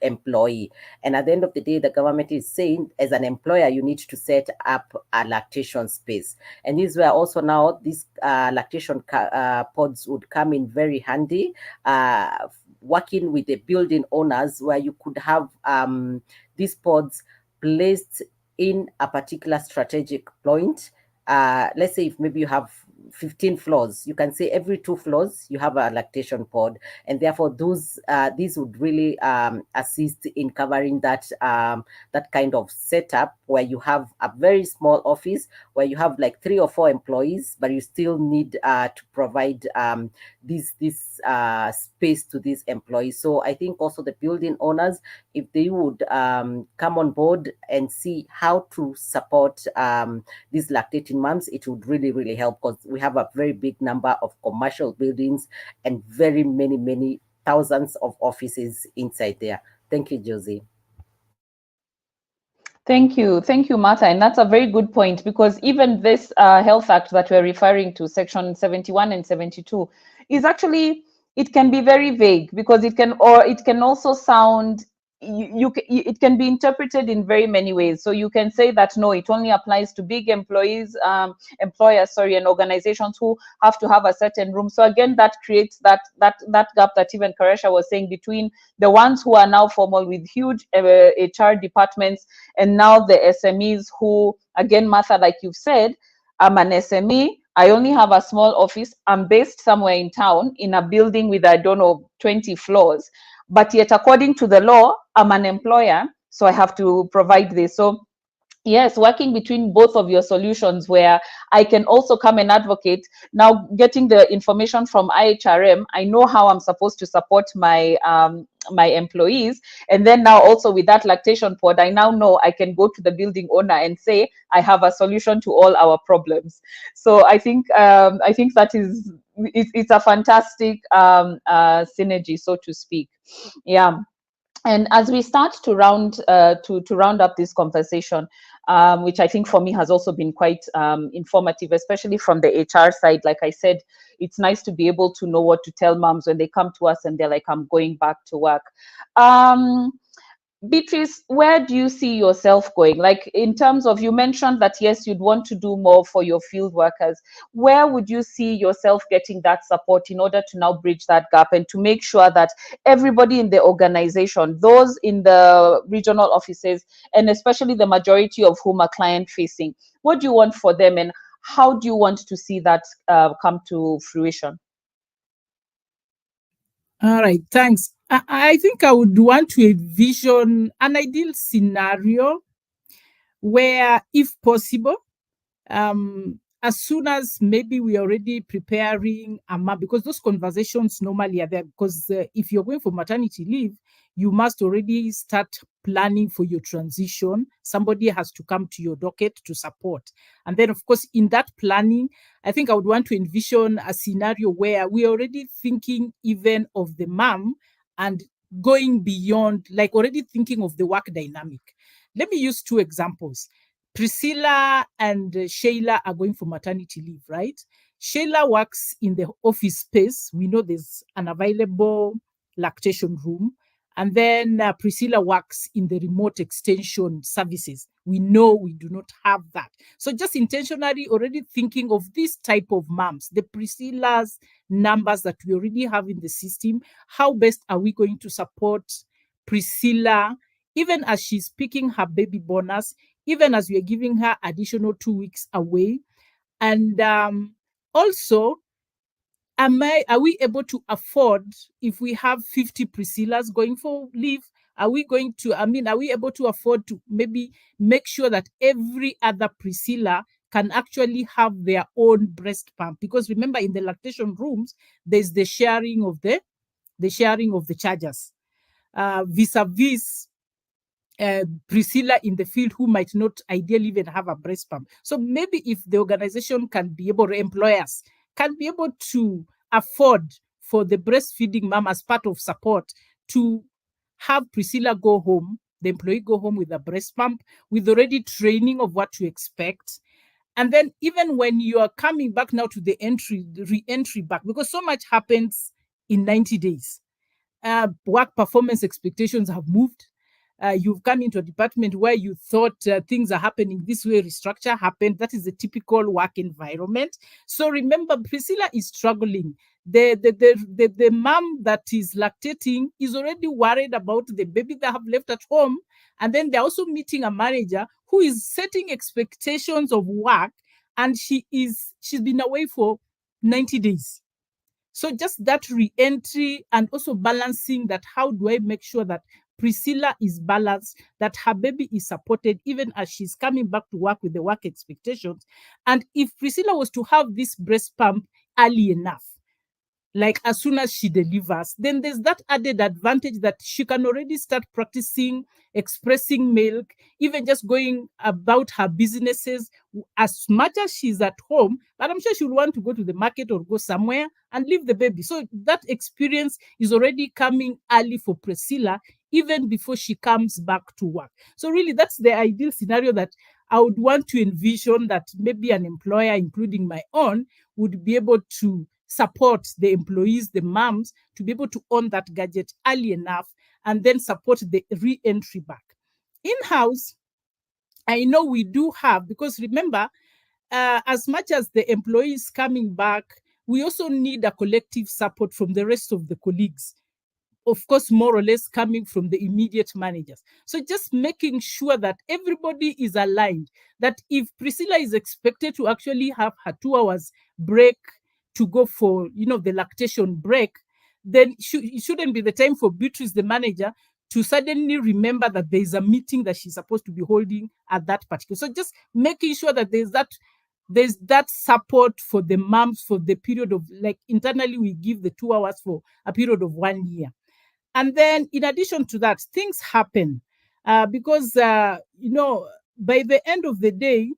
employee. And at the end of the day, the government is saying, as an employer, you need to set up a lactation space. And this is where also now these lactation pods would come in very handy, working with the building owners, where you could have these pods placed in a particular strategic point. Let's say if maybe you have 15 floors, you can say every 2 floors you have a lactation pod, and therefore these would really assist in covering that kind of setup, where you have a very small office where you have like 3 or 4 employees, but you still need to provide this space to these employees. So I think also the building owners, if they would come on board and see how to support these lactating moms, it would really, really help, because we have a very big number of commercial buildings and very many thousands of offices inside there. Thank you, Josie. Thank you, Martha, and that's a very good point, because even this Health Act that we're referring to, Section 71 and 72, is actually, it can be very vague, because it can also sound, it can be interpreted in very many ways. So you can say that no, it only applies to big employers, and organizations who have to have a certain room. So again, that creates that gap that even Karesha was saying, between the ones who are now formal with huge HR departments, and now the SMEs who, again, Martha, like you've said, I'm an SME, I only have a small office, I'm based somewhere in town in a building with, I don't know, 20 floors, but yet according to the law, I'm an employer, so I have to provide this. So yes, working between both of your solutions, where I can also come and advocate. Now, getting the information from IHRM, I know how I'm supposed to support my employees, and then now also with that lactation pod, I now know I can go to the building owner and say I have a solution to all our problems. So I think that is, it's a fantastic synergy, so to speak. Yeah. And as we start to round up this conversation, which I think for me has also been quite informative, especially from the HR side. Like I said, it's nice to be able to know what to tell moms when they come to us and they're like, I'm going back to work. Um, Beatrice, where do you see yourself going? Like, in terms of, you mentioned that yes, you'd want to do more for your field workers. Where would you see yourself getting that support in order to now bridge that gap and to make sure that everybody in the organization, those in the regional offices, and especially the majority of whom are client facing, what do you want for them, and how do you want to see that come to fruition? All right, thanks. I think I would want to envision an ideal scenario where, if possible, as soon as maybe we are already preparing a mom, because those conversations normally are there, because if you're going for maternity leave, you must already start planning for your transition. Somebody has to come to your docket to support. And then, of course, in that planning, I think I would want to envision a scenario where we're already thinking even of the mom and going beyond, like already thinking of the work dynamic. Let me use two examples. Priscilla and Shayla are going for maternity leave, right? Shayla works in the office space. We know there's an available lactation room. And then Priscilla works in the remote extension services. We know we do not have that. So just intentionally already thinking of this type of moms, the Priscilla's numbers that we already have in the system. How best are we going to support Priscilla, even as she's picking her baby bonus, even as we are giving her additional 2 weeks away? And also, are we able to afford, if we have 50 Priscillas going for leave, are we able to afford to maybe make sure that every other Priscilla can actually have their own breast pump? Because remember, in the lactation rooms, there's the sharing of the chargers, vis-a-vis Priscilla in the field who might not ideally even have a breast pump. So maybe if the organization can be able, employers can be able to afford for the breastfeeding mom as part of support to have Priscilla go home, the employee go home with a breast pump, with already training of what to expect. And then even when you are coming back now to the re-entry back, because so much happens in 90 days. Work performance expectations have moved. You've come into a department where you thought things are happening this way, restructure happened. That is a typical work environment. So remember, Priscilla is struggling. The mom that is lactating is already worried about the baby they have left at home. And then they're also meeting a manager who is setting expectations of work, and she's been away for 90 days. So just that re-entry and also balancing that, how do I make sure that Priscilla is balanced, that her baby is supported, even as she's coming back to work with the work expectations. And if Priscilla was to have this breast pump early enough, like as soon as she delivers, then there's that added advantage that she can already start practicing expressing milk, even just going about her businesses as much as she's at home. But I'm sure she'll want to go to the market or go somewhere and leave the baby. So that experience is already coming early for Priscilla, even before she comes back to work. So really, that's the ideal scenario that I would want to envision, that maybe an employer, including my own, would be able to support the employees, the moms, to be able to own that gadget early enough and then support the re-entry back. In-house, I know we do have, because remember, as much as the employees coming back, we also need a collective support from the rest of the colleagues. Of course, more or less coming from the immediate managers. So just making sure that everybody is aligned, that if Priscilla is expected to actually have her 2 hours break to go for, the lactation break, then it shouldn't be the time for Beatrice, the manager, to suddenly remember that there is a meeting that she's supposed to be holding at that particular. So just making sure that there's that support for the moms for the period of, like, internally we give the 2 hours for a period of 1 year. And then in addition to that, things happen because, by the end of the day,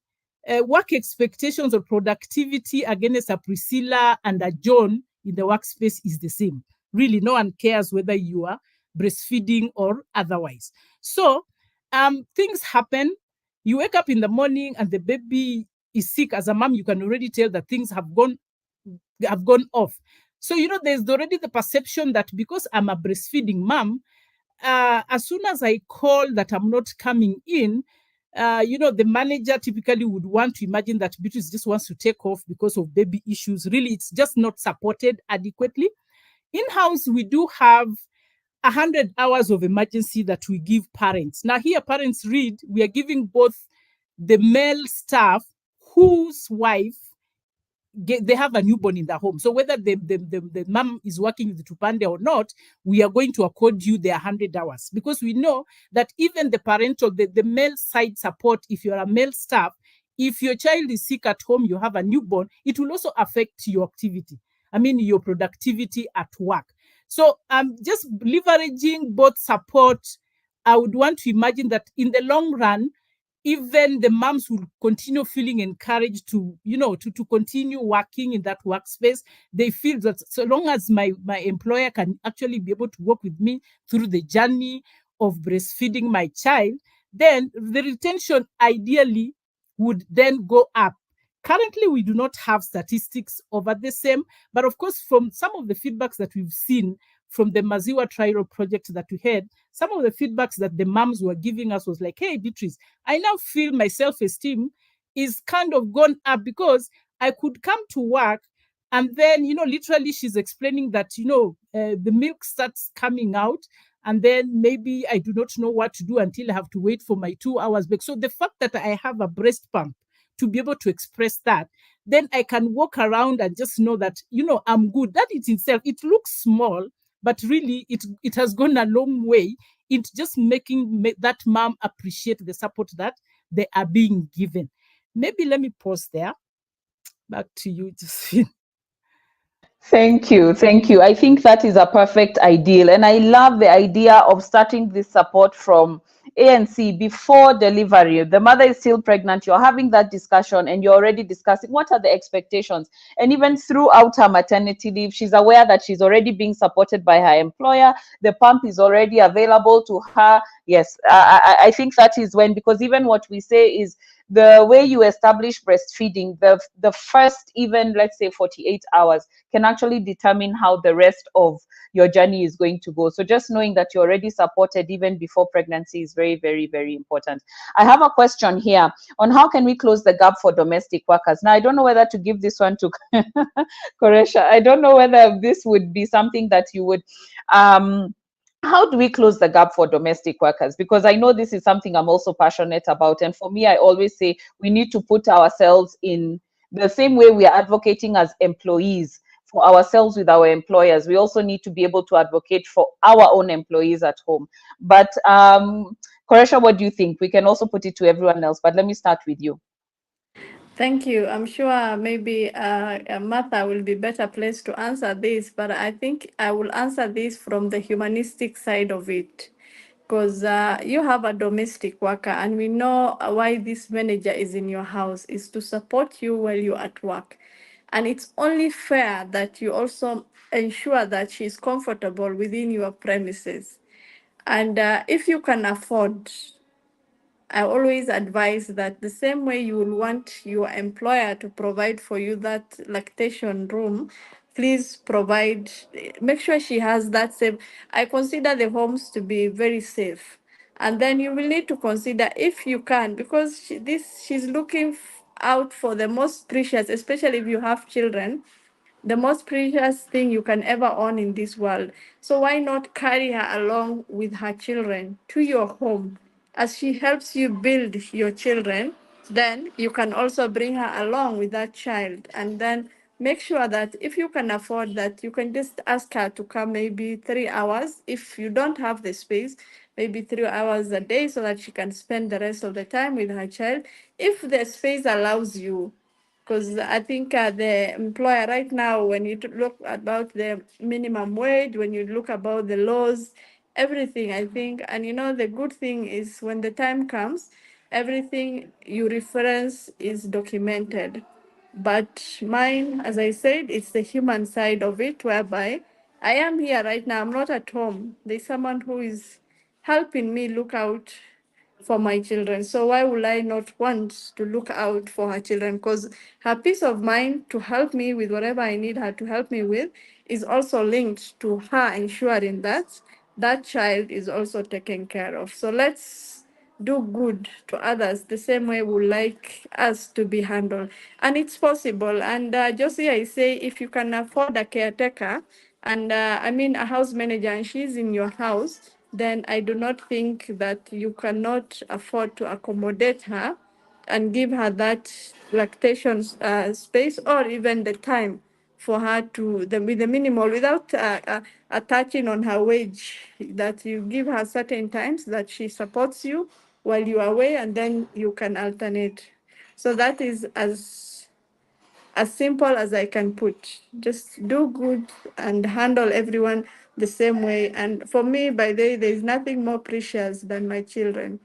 work expectations or productivity against a Priscilla and a John in the workspace is the same. Really, no one cares whether you are breastfeeding or otherwise. So things happen. You wake up in the morning and the baby is sick. As a mom, you can already tell that things have gone off. So, there's already the perception that because I'm a breastfeeding mom, as soon as I call that I'm not coming in, the manager typically would want to imagine that Beatrice just wants to take off because of baby issues. Really, it's just not supported adequately. In-house, we do have 100 hours of emergency that we give parents. Now here, parents read, we are giving both the male staff whose wife they have a newborn in the home. So whether the mom is working with Tupande or not, we are going to accord you their 100 hours, because we know that even the parental, the male side support, if you're a male staff, if your child is sick at home, you have a newborn, it will also affect your activity. I mean, your productivity at work. So just leveraging both support. I would want to imagine that in the long run, even the moms will continue feeling encouraged to, to continue working in that workspace. They feel that so long as my employer can actually be able to work with me through the journey of breastfeeding my child, then the retention ideally would then go up. Currently, we do not have statistics over the same, but of course, from some of the feedbacks that we've seen from the Maziwa trial project that we had, some of the feedbacks that the moms were giving us was like, hey, Beatrice, I now feel my self-esteem is kind of gone up, because I could come to work and then, literally she's explaining that, the milk starts coming out, and then maybe I do not know what to do until I have to wait for my 2 hours back. So the fact that I have a breast pump to be able to express that, then I can walk around and just know that, I'm good. That it itself, it looks small, but really it has gone a long way in just making that mom appreciate the support that they are being given. Maybe let me pause there. Back to you, Josephine. Thank you. Thank you. I think that is a perfect ideal. And I love the idea of starting this support from ANC before delivery. The mother is still pregnant. You're having that discussion and you're already discussing what are the expectations. And even throughout her maternity leave, she's aware that she's already being supported by her employer. The pump is already available to her. Yes, I think that is when, because even what we say is the way you establish breastfeeding, the first, even let's say 48 hours, can actually determine how the rest of your journey is going to go. So just knowing that you're already supported even before pregnancy is very, very, very important. I have a question here on how can we close the gap for domestic workers. Now, I don't know whether to give this one to Koresha. I don't know whether this would be something that you would how do we close the gap for domestic workers? Because I know this is something I'm also passionate about. And for me, I always say we need to put ourselves in the same way we are advocating as employees for ourselves with our employers. We also need to be able to advocate for our own employees at home. But Koresha, what do you think? We can also put it to everyone else, but let me start with you. Thank you. I'm sure maybe Martha will be better placed to answer this, but I think I will answer this from the humanistic side of it. Because you have a domestic worker, and we know why this manager is in your house is to support you while you're at work. And it's only fair that you also ensure that she's comfortable within your premises. And if you can afford, I always advise that the same way you will want your employer to provide for you that lactation room, please provide, make sure she has that same. I consider the homes to be very safe. And then you will need to consider if you can, because she's looking out for the most precious, especially if you have children, the most precious thing you can ever own in this world. So why not carry her along with her children to your home? As she helps you build your children, then you can also bring her along with that child. And then make sure that if you can afford that, you can just ask her to come maybe 3 hours. If you don't have the space, maybe 3 hours a day so that she can spend the rest of the time with her child. If the space allows you, because I think the employer right now, when you look about the minimum wage, when you look about the laws, everything, I think, and the good thing is when the time comes, everything you reference is documented. But mine, as I said, it's the human side of it, whereby I am here right now, I'm not at home. There's someone who is helping me look out for my children. So why would I not want to look out for her children? Because her peace of mind to help me with whatever I need her to help me with is also linked to her ensuring that that child is also taken care of. So let's do good to others the same way we like us to be handled. And it's possible. And Josie, I say, if you can afford a caretaker, and I mean a house manager, and she's in your house, then I do not think that you cannot afford to accommodate her and give her that lactation space, or even the time for her to with the minimal, without attaching on her wage, that you give her certain times that she supports you while you are away, and then you can alternate. So that is as simple as I can put. Just do good and handle everyone the same way. And for me, by the way, there is nothing more precious than my children.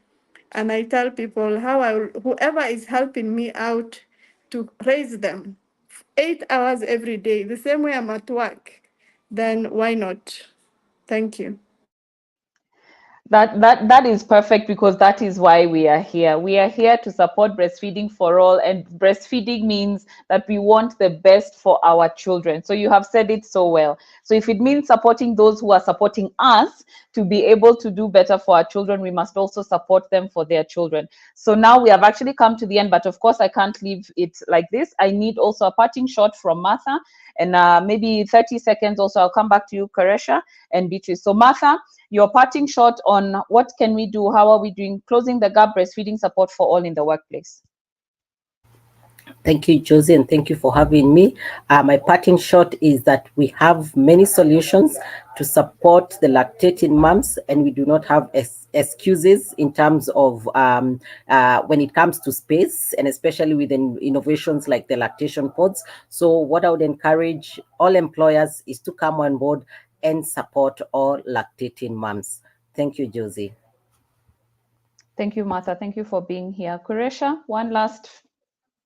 And I tell people how whoever is helping me out to raise them 8 hours every day, the same way I'm at work, then why not? Thank you. That is perfect, because that is why we are here. We are here to support breastfeeding for all, and breastfeeding means that we want the best for our children. So you have said it so well. So if it means supporting those who are supporting us to be able to do better for our children, we must also support them for their children. So now we have actually come to the end, but of course I can't leave it like this. I need also a parting shot from Martha, and maybe 30 seconds also. I'll come back to you, Karesha and Beatrice. So Martha, your parting shot on what can we do, how are we doing, closing the gap, breastfeeding support for all in the workplace. Thank you, Josie, and thank you for having me. My parting shot is that we have many solutions to support the lactating moms, and we do not have excuses in terms of when it comes to space, and especially with innovations like the lactation pods. So what I would encourage all employers is to come on board and support all lactating moms. Thank you, Josie. Thank you, Martha. Thank you for being here. Kuresha, one last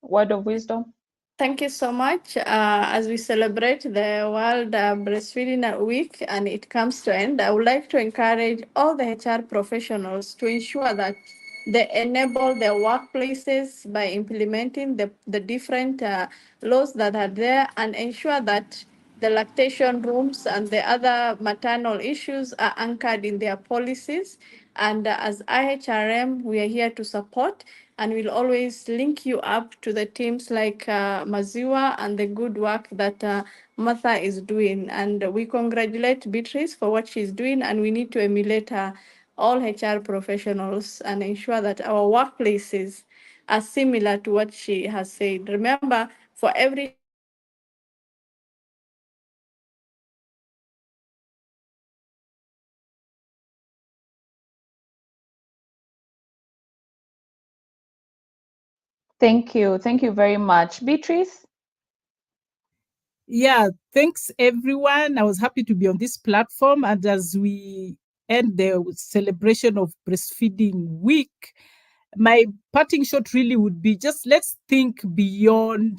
word of wisdom. Thank you so much. As we celebrate the World Breastfeeding Week and it comes to end, I would like to encourage all the HR professionals to ensure that they enable their workplaces by implementing the different laws that are there, and ensure that the lactation rooms and the other maternal issues are anchored in their policies. And as IHRM, we are here to support, and we'll always link you up to the teams like Maziwa and the good work that Martha is doing. And we congratulate Beatrice for what she's doing, and we need to emulate her, all HR professionals, and ensure that our workplaces are similar to what she has said. Remember, for every child that is born, there is a mother who carries that child. And remember, for every child that is born, there is a mother who carries that child. Thank you. Thank you very much. Beatrice? Yeah, thanks everyone. I was happy to be on this platform. And as we end the celebration of Breastfeeding Week, my parting shot really would be just let's think beyond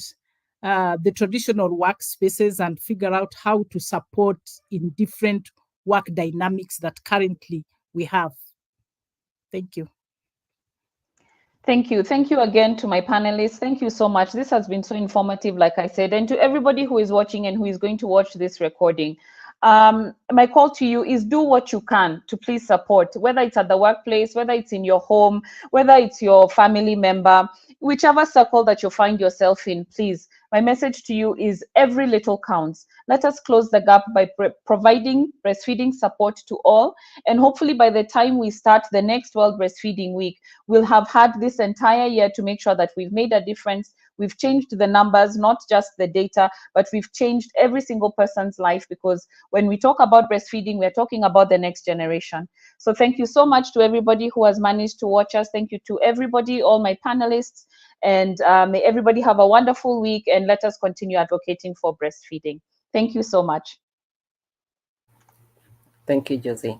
the traditional workspaces and figure out how to support in different work dynamics that currently we have. Thank you. Thank you. Thank you again to my panelists. Thank you so much. This has been so informative, like I said, and to everybody who is watching and who is going to watch this recording. My call to you is do what you can to please support, whether it's at the workplace, whether it's in your home, whether it's your family member, whichever circle that you find yourself in, please. My message to you is every little counts. Let us close the gap by providing breastfeeding support to all. And hopefully by the time we start the next World Breastfeeding Week, we'll have had this entire year to make sure that we've made a difference. We've changed the numbers, not just the data, but we've changed every single person's life, because when we talk about breastfeeding, we're talking about the next generation. So thank you so much to everybody who has managed to watch us. Thank you to everybody, all my panelists, and may everybody have a wonderful week, and let us continue advocating for breastfeeding. Thank you so much. Thank you, Josie.